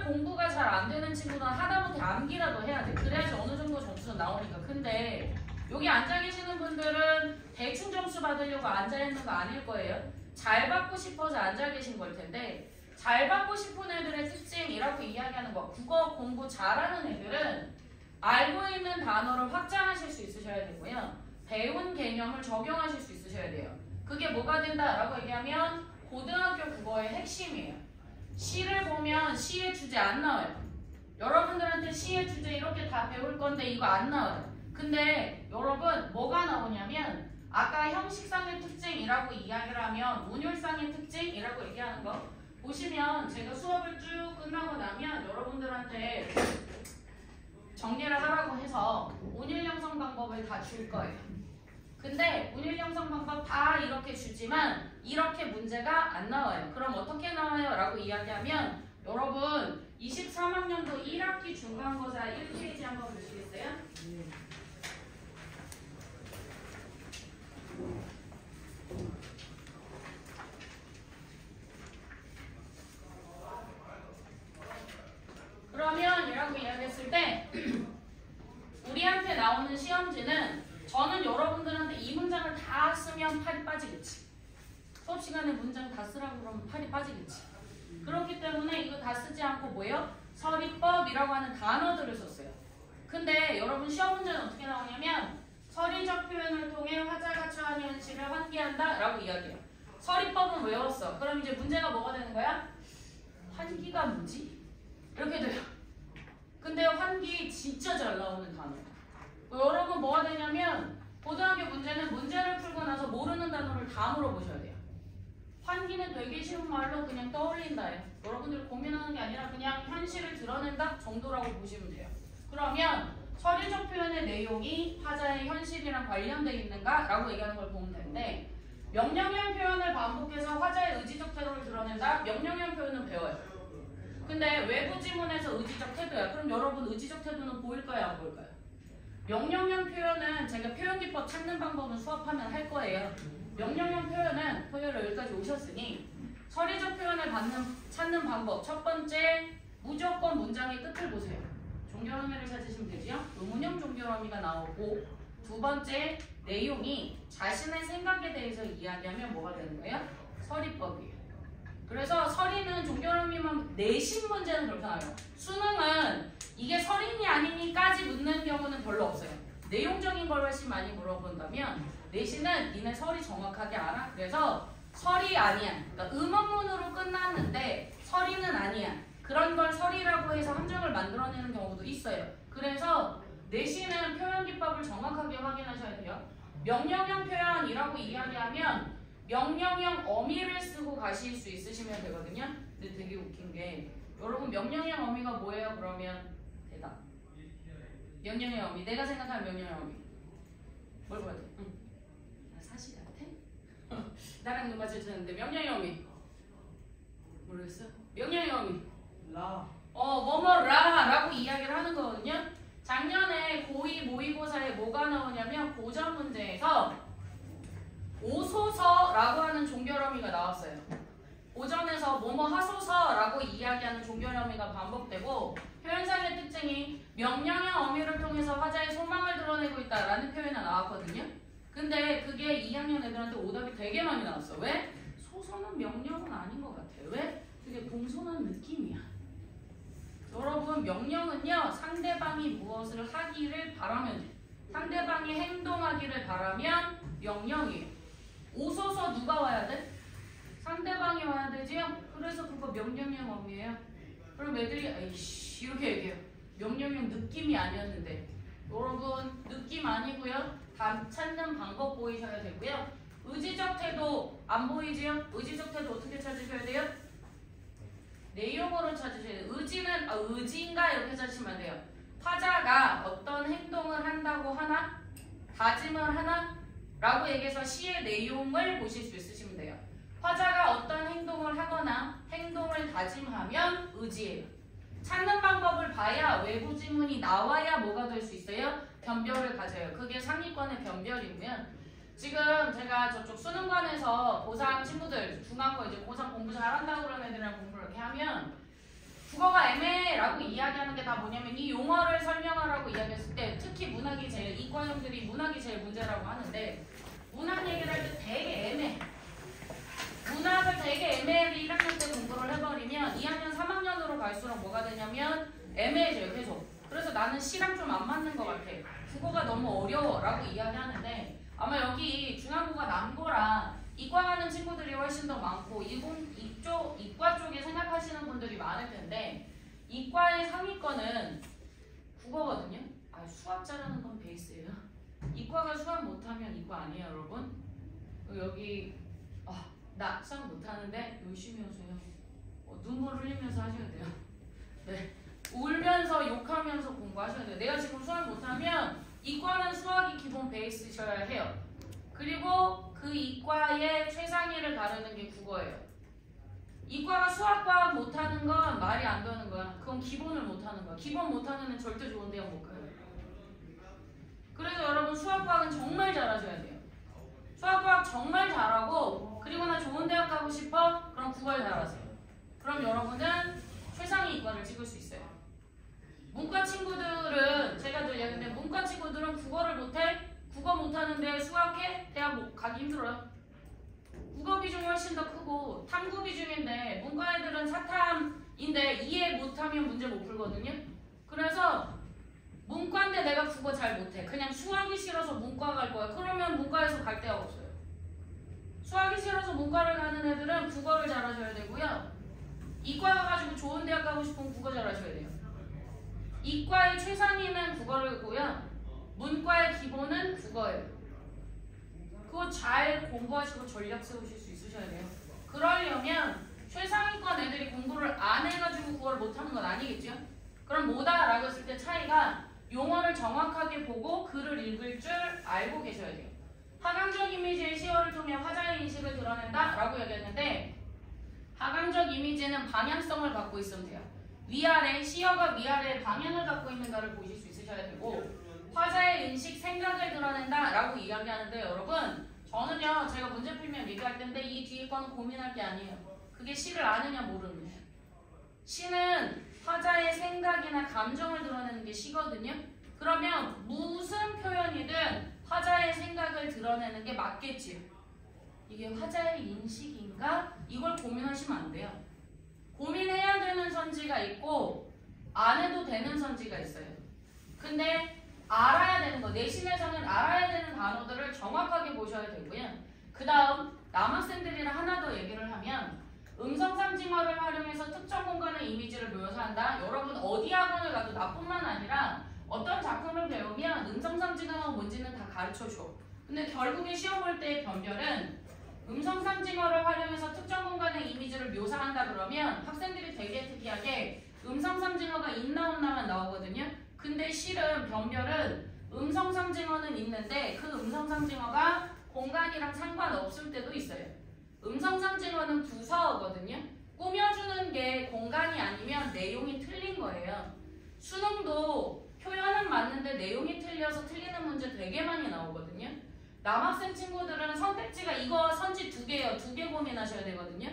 공부가 잘 안 되는 친구는 하다못해 암기라도 해야 돼. 그래야지 어느 정도 점수는 나오니까. 근데 여기 앉아 계시는 분들은 대충 점수 받으려고 앉아 있는 거 아닐 거예요. 잘 받고 싶어서 앉아 계신 걸 텐데, 잘 받고 싶은 애들의 특징이라고 이야기하는 거. 국어 공부 잘하는 애들은 알고 있는 단어를 확장하실 수 있으셔야 되고요. 배운 개념을 적용하실 수 있으셔야 돼요. 그게 뭐가 된다라고 얘기하면 고등학교 국어의 핵심이에요. 시를 보면 시의 주제 안 나와요. 여러분들한테 시의 주제 이렇게 다 배울 건데 이거 안 나와요. 근데 여러분 뭐가 나오냐면 아까 형식상의 특징이라고 이야기를 하면 운율상의 특징이라고 얘기하는 거 보시면 제가 수업을 쭉 끝나고 나면 여러분들한테 정리를 하라고 해서 운율 형성 방법을 다 줄 거예요. 근데 운율 형성 방법 다 이렇게 주지만 이렇게 문제가 안 나와요. 그럼 어떻게 나와요? 라고 이야기하면 여러분 23학년도 1학기 중간고사 1페이지 한번 보시겠어요? 그러면 이라고 이야기했을 때 우리한테 나오는 시험지는 저는 여러분들한테 이 문장을 다 쓰면 팔이 빠지겠지. 수업 시간에 문장 다 쓰라고 그러면 팔이 빠지겠지. 그렇기 때문에 이거 다 쓰지 않고 뭐예요? 서리법이라고 하는 단어들을 썼어요. 근데 여러분 시험 문제는 어떻게 나오냐면 서리적 표현을 통해 화자가 처한 현실을 환기한다 라고 이야기해요. 서리법은 외웠어. 그럼 이제 문제가 뭐가 되는 거야? 환기가 뭐지? 이렇게 돼요. 근데 환기 진짜 잘 나오는 단어예요. 여러분 뭐가 되냐면 고등학교 문제는 문제를 풀고 나서 모르는 단어를 다 물어보셔야 돼요. 환기는 되게 쉬운 말로 그냥 떠올린다예요. 여러분들이 고민하는 게 아니라 그냥 현실을 드러낸다 정도라고 보시면 돼요. 그러면 서리적 표현의 내용이 화자의 현실이랑 관련되어 있는가? 라고 얘기하는 걸 보면 되는데 명령형 표현을 반복해서 화자의 의지적 태도를 드러낸다? 명령형 표현은 배워요. 근데 외부 지문에서 의지적 태도야. 그럼 여러분 의지적 태도는 보일까요? 안 보일까요? 명령형 표현은 제가 표현기법 찾는 방법은 수업하면 할 거예요. 명령형 표현은 토요일 여기까지 오셨으니 서리적 표현을 찾는 방법 첫 번째 무조건 문장의 끝을 보세요. 종결어미를 찾으시면 되죠. 의문형 종결어미가 나오고 두 번째 내용이 자신의 생각에 대해서 이야기하면 뭐가 되는 거예요? 서리법이에요. 그래서 서리는 종결어미만 내신 문제는 그렇게 나와요. 수능은 이게 서리니 아니니까지 묻는 경우는 별로 없어요. 내용적인 걸 훨씬 많이 물어본다면 내신은 니네 서리 정확하게 알아? 그래서 서리 아니야. 그러니까 의문문으로 끝났는데 서리는 아니야. 그런 걸 서리라고 해서 함정을 만들어내는 경우도 있어요. 그래서 내신은 표현기법을 정확하게 확인하셔야 돼요. 명령형 표현이라고 이야기하면 명령형 어미를 쓰고 가실 수 있으시면 되거든요. 근데 되게 웃긴 게 여러분 명령형 어미가 뭐예요? 그러면 대답. 명령형 어미. 내가 생각하는 명령형 어미. 뭘 봐야 돼? 응. 사실 같아? 나랑 누가 제쳤는데 명령형 어미. 모르겠어? 명령형 어미. 라. 뭐뭐라라고 이야기를 하는 거거든요. 작년에 고2 모의고사에 뭐가 나오냐면 고전 문제에서 오소서라고 하는 종결어미가 나왔어요. 고전에서 뭐뭐 하소서라고 이야기하는 종결어미가 반복되고 표현상의 특징이 명령형 어미를 통해서 화자의 소망을 드러내고 있다라는 표현이 나왔거든요. 근데 그게 2학년 애들한테 오답이 되게 많이 나왔어. 왜? 소서는 명령은 아닌 것 같아요. 왜? 그게 공손한 느낌이야. 여러분 명령은요 상대방이 무엇을 하기를 바라면 돼. 상대방이 행동하기를 바라면 명령이에요. 오소서 누가 와야 돼? 상대방이 와야 되지요? 그래서 그거 명령형 어미예요. 그럼 애들이 아이씨 이렇게 얘기해요. 명령형 느낌이 아니었는데 여러분 느낌 아니고요. 답 찾는 방법 보이셔야 되고요. 의지적 태도 안 보이지요? 의지적 태도 어떻게 찾으셔야 돼요? 내용으로 찾으셔야 돼요. 의지는 의지인가 이렇게 찾으시면 안 돼요. 화자가 어떤 행동을 한다고 하나? 다짐을 하나? 라고 얘기해서 시의 내용을 보실 수 있으시면 돼요. 화자가 어떤 행동을 하거나 행동을 다짐하면 의지예요. 찾는 방법을 봐야 외부 지문이 나와야 뭐가 될 수 있어요? 변별을 가져요. 그게 상위권의 변별이고요. 지금 제가 저쪽 수능관에서 고3 친구들 중간고 이제 고3 공부 잘한다고 그러는 애들이랑 공부를 이렇게 하면 국어가 애매라고 이야기하는 게 다 뭐냐면 이 용어를 설명하라고 이야기했을 때 특히 문학이 제일 이과형들이 문학이 제일 문제라고 하는데 문학 얘기를 할 때 되게 애매해. 문학을 되게 애매하게 1학년 때 공부를 해버리면 2학년 3학년으로 갈수록 뭐가 되냐면 애매해져요 계속. 그래서 나는 시랑 좀 안 맞는 것 같아. 국어가 너무 어려워 라고 이야기하는데 아마 여기 중앙고가 남고라 이과 가는 친구들이 훨씬 더 많고 이과 쪽에 생각하시는 분들이 많을 텐데 이과의 상위권은 국어거든요. 아, 수학 잘하는 건 베이스예요. 이과가 수학 못하면 이과 아니에요 여러분. 여기 나 수학 못하는데 열심히 하세요. 눈물 흘리면서 하셔야 돼요. 네, 울면서 욕하면서 공부하셔야 돼요. 내가 지금 수학 못하면 이과는 수학이 기본 베이스셔야 해요. 그리고 그 이과의 최상위를 다루는 게 국어예요. 이과가 수학, 과학 못하는 건 말이 안 되는 거야. 그건 기본을 못하는 거야. 기본 못하는 애는 절대 좋은 대학 못 가요. 그래서 여러분 수학, 과학은 정말 잘하셔야 돼요. 수학, 과학 정말 잘하고 그리고 나 좋은 대학 가고 싶어? 그럼 국어를 잘하세요. 그럼 여러분은 최상위 이과를 찍을 수 있어요. 문과 친구들은 제가 늘 얘기했는데 문과 친구들은 국어를 못해? 국어 못하는데 수학해? 대학 가기 힘들어요. 국어 비중이 훨씬 더 크고 탐구 비중인데 문과 애들은 사탐인데 이해 못하면 문제 못 풀거든요. 그래서 문과인데 내가 국어 잘 못해. 그냥 수학이 싫어서 문과 갈 거야. 그러면 문과에서 갈 데가 없어요. 수학이 싫어서 문과를 가는 애들은 국어를 잘하셔야 되고요. 이과 가가지고 좋은 대학 가고 싶으면 국어 잘하셔야 돼요. 이과의 최상위는 국어고요. 문과의 기본은 국어예요. 그거 잘 공부하시고 전략 세우실 수 있으셔야 돼요. 그러려면 최상위권 애들이 공부를 안 해가지고 국어를 못하는 건 아니겠죠? 그럼 뭐다? 라고 했을 때 차이가 용어를 정확하게 보고 글을 읽을 줄 알고 계셔야 돼요. 하강적 이미지의 시어를 통해 화자의 인식을 드러낸다 라고 얘기했는데 하강적 이미지는 방향성을 갖고 있으면 돼요. 위아래, 시어가 위아래의 방향을 갖고 있는가를 보실 수 있으셔야 되고 화자의 인식, 생각을 드러낸다 라고 이야기하는데 여러분 저는요 제가 문제 풀면 얘기할 텐데 이 뒤에 거는 고민할 게 아니에요. 그게 시를 아느냐 모르는 거예요. 시는 화자의 생각이나 감정을 드러내는 게 시거든요. 그러면 무슨 표현이든 화자의 생각을 드러내는 게 맞겠지요. 이게 화자의 인식인가? 이걸 고민하시면 안 돼요. 고민해야 되는 선지가 있고 안 해도 되는 선지가 있어요. 근데 알아야 되는 거, 내신에서는 알아야 되는 단어들을 정확하게 보셔야 되고요. 그 다음 남학생들이랑 하나 더 얘기를 하면 음성상징어를 활용해서 특정 공간의 이미지를 묘사한다. 여러분 어디 학원을 가도 나뿐만 아니라 어떤 작품을 배우면 음성상징어가 뭔지는 다 가르쳐줘. 근데 결국에 시험 볼 때의 변별은 음성상징어를 활용해서 특정 공간의 이미지를 묘사한다 그러면 학생들이 되게 특이하게 음성상징어가 있나 없나만 나오거든요. 근데 실은 변별은 음성상징어는 있는데 그 음성상징어가 공간이랑 상관없을 때도 있어요. 음성상징어는 부사어거든요. 꾸며주는 게 공간이 아니면 내용이 틀린 거예요. 수능도 표현은 맞는데 내용이 틀려서 틀리는 문제 되게 많이 나오거든요. 남학생 친구들은 선택지가 이거 선지 2개예요. 2개 고민하셔야 되거든요.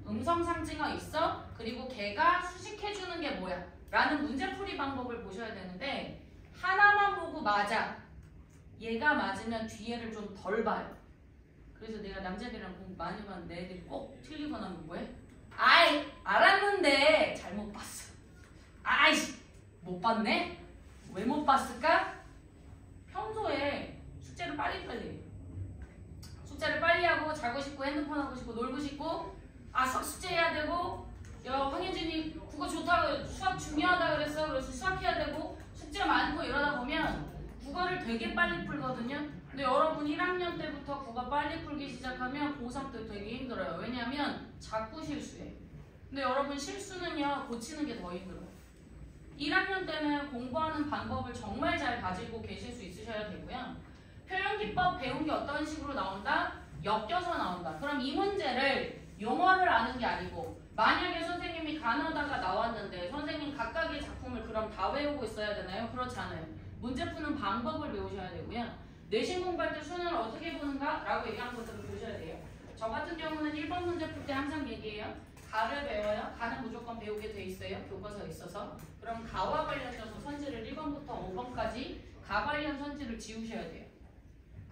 음성상징어 있어? 그리고 걔가 수식해주는 게 뭐야? 라는 문제풀이 방법을 보셔야 되는데 하나만 보고 맞아. 얘가 맞으면 뒤에를 좀 덜 봐요. 그래서 내가 남자들이랑 공부 많이 봤는데 애들이 꼭 틀리거나 뭐해? 아이 알았는데 잘못 봤어. 아이씨 못 봤네? 왜 못 봤을까? 평소에 숙제를 빨리빨리 하고 자고 싶고 핸드폰 하고 싶고 놀고 싶고 숙제해야 되고 야 황혜진이 국어 좋다고 수학 중요하다 그랬어. 그래서 수학해야 되고 숙제 많고 이러다 보면 국어를 되게 빨리 풀거든요. 근데 여러분 1학년 때부터 국어 빨리 풀기 시작하면 고3 때 되게 힘들어요. 왜냐하면 자꾸 실수해. 근데 여러분 실수는요 고치는 게 더 힘들어요. 1학년 때는 공부하는 방법을 정말 잘 가지고 계실 수 있으셔야 되고요. 표현기법 배운 게 어떤 식으로 나온다? 엮여서 나온다. 그럼 이 문제를 용어를 아는 게 아니고 만약에 선생님이 가나다가 나왔는데 선생님 각각의 작품을 그럼 다 외우고 있어야 되나요? 그렇지 않아요. 문제 푸는 방법을 배우셔야 되고요. 내신 공부할 때 수능을 어떻게 보는가? 라고 얘기하는 것들을 보셔야 돼요. 저 같은 경우는 1번 문제 풀 때 항상 얘기해요. 가를 배워요. 가는 무조건 배우게 돼 있어요. 교과서에 있어서. 그럼 가와 관련해서 선지를 1번부터 5번까지 가 관련 선지를 지우셔야 돼요.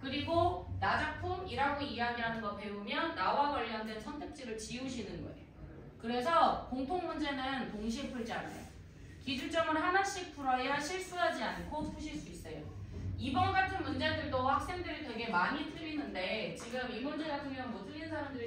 그리고 나작품이라고 이야기하는 거 배우면 나와 관련된 선택지를 지우시는 거예요. 그래서 공통 문제는 동시에 풀지 않아요. 기준점을 하나씩 풀어야 실수하지 않고 푸실 수 있어요. 이번 같은 문제들도 학생들이 되게 많이 틀리는데 지금 이 문제 같은 경우는 못 틀린 사람들이